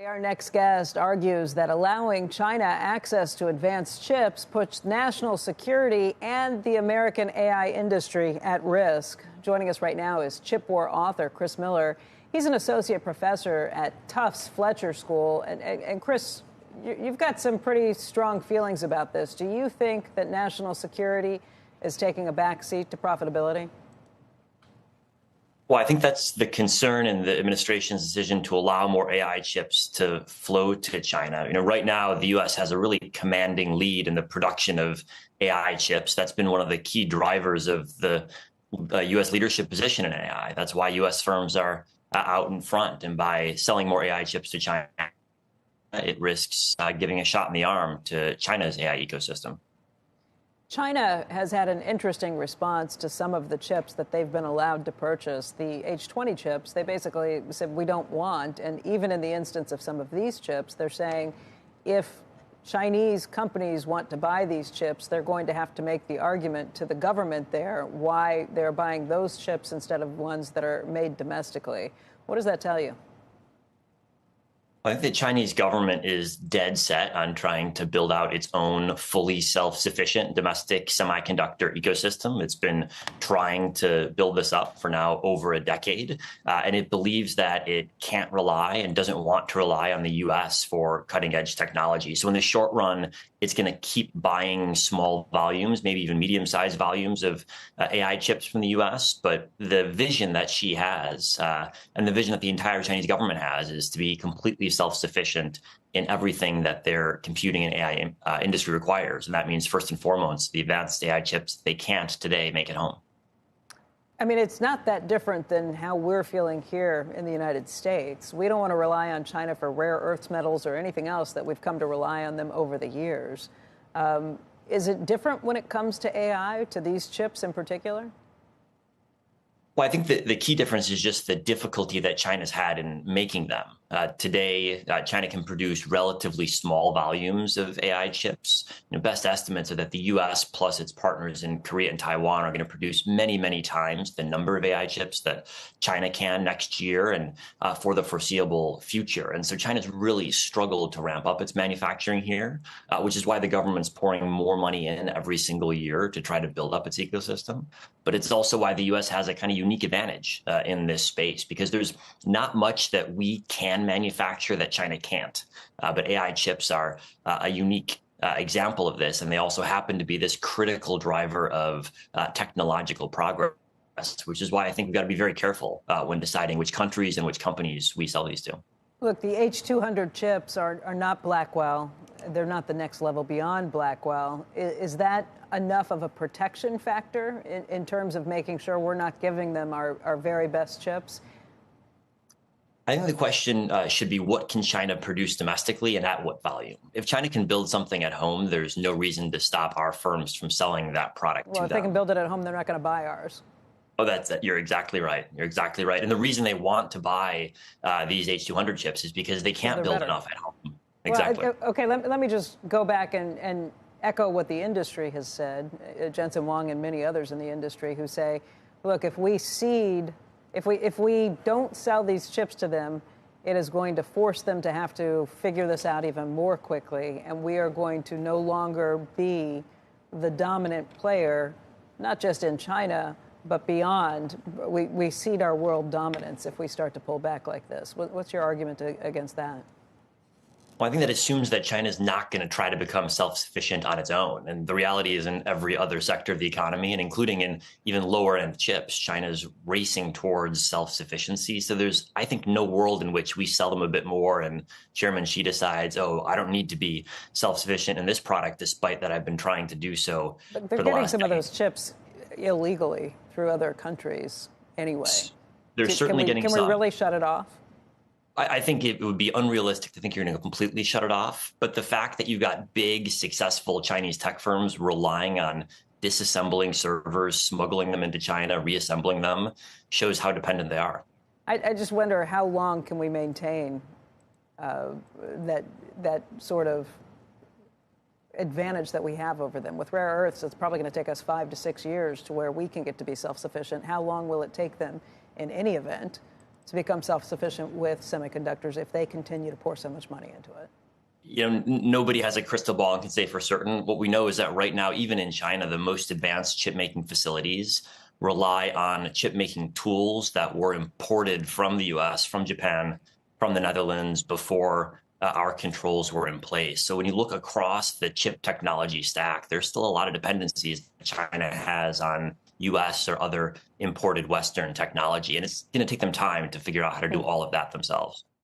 Our next guest argues that allowing China access to advanced chips puts national security and the American AI industry at risk. Joining us right now is chip war author Chris Miller. He's an associate professor at Tufts Fletcher School. And Chris, you've got some pretty strong feelings about this. Do you think that national security is taking a backseat to profitability? Well, I think that's the concern in the administration's decision to allow more AI chips to flow to China. Right now, the U.S. has a really commanding lead in the production of AI chips. That's been one of the key drivers of the U.S. leadership position in AI. That's why U.S. firms are out in front. And by selling more AI chips to China, it risks giving a shot in the arm to China's AI ecosystem. China has had an interesting response to some of the chips that they've been allowed to purchase. The H20 chips, they basically said we don't want. And even in the instance of some of these chips, they're saying if Chinese companies want to buy these chips, they're going to have to make the argument to the government there why they're buying those chips instead of ones that are made domestically. What does that tell you? I think the Chinese government is dead set on trying to build out its own fully self-sufficient domestic semiconductor ecosystem. It's been trying to build this up for now over a decade, and it believes that it can't rely and doesn't want to rely on the U.S. for cutting-edge technology. So in the short run, it's going to keep buying small volumes, maybe even medium-sized volumes of AI chips from the U.S. But the vision that she has, and the vision that the entire Chinese government has, is to be completely self-sufficient in everything that their computing and AI industry requires. And that means, first and foremost, the advanced AI chips they can't today make at home. I mean, it's not that different than how we're feeling here in the United States. We don't want to rely on China for rare earth metals or anything else that we've come to rely on them over the years. Is it different when it comes to AI, to these chips in particular? Well, I think the key difference is just the difficulty that China's had in making them. Today, China can produce relatively small volumes of AI chips. Best estimates are that the U.S. plus its partners in Korea and Taiwan are going to produce many, many times the number of AI chips that China can next year and for the foreseeable future. And so China's really struggled to ramp up its manufacturing here, which is why the government's pouring more money in every single year to try to build up its ecosystem. But it's also why the U.S. has a kind of unique advantage in this space, because there's not much that we can manufacture that China can't. But AI chips are a unique example of this, and they also happen to be this critical driver of technological progress, which is why I think we've got to be very careful when deciding which countries and which companies we sell these to. Look, the H200 chips are not Blackwell. They're not the next level beyond Blackwell. Is that enough of a protection factor in terms of making sure we're not giving them our very best chips? I think the question should be, what can China produce domestically and at what volume? If China can build something at home, there's no reason to stop our firms from selling that product to them. Well, if they can build it at home, they're not going to buy ours. Oh, that's it. You're exactly right. You're exactly right. And the reason they want to buy these H200 chips is because they can't build enough at home. Exactly. Well, okay, let me just go back and echo what the industry has said. Jensen Huang and many others in the industry who say, look, if we don't sell these chips to them, it is going to force them to have to figure this out even more quickly. And we are going to no longer be the dominant player, not just in China, but beyond. We cede our world dominance if we start to pull back like this. What's your argument against that? Well, I think that assumes that China's not going to try to become self-sufficient on its own. And the reality is, in every other sector of the economy, and including in even lower-end chips, China's racing towards self-sufficiency. So there's, I think, no world in which we sell them a bit more and Chairman Xi decides, oh, I don't need to be self-sufficient in this product, despite that I've been trying to do so for the last decade. They're getting some of those chips illegally through other countries anyway. They're certainly getting some. Can we really shut it off? I think it would be unrealistic to think you're going to completely shut it off. But the fact that you've got big, successful Chinese tech firms relying on disassembling servers, smuggling them into China, reassembling them, shows how dependent they are. I just wonder, how long can we maintain that sort of advantage that we have over them? With rare earths, it's probably going to take us 5 to 6 years to where we can get to be self-sufficient. How long will it take them in any event to become self-sufficient with semiconductors if they continue to pour so much money into it? Nobody has a crystal ball and can say for certain. What we know is that right now, even in China, the most advanced chip making facilities rely on chip making tools that were imported from the US, from Japan, from the Netherlands before our controls were in place. So when you look across the chip technology stack, there's still a lot of dependencies China has on US or other imported Western technology. And it's going to take them time to figure out how to do all of that themselves.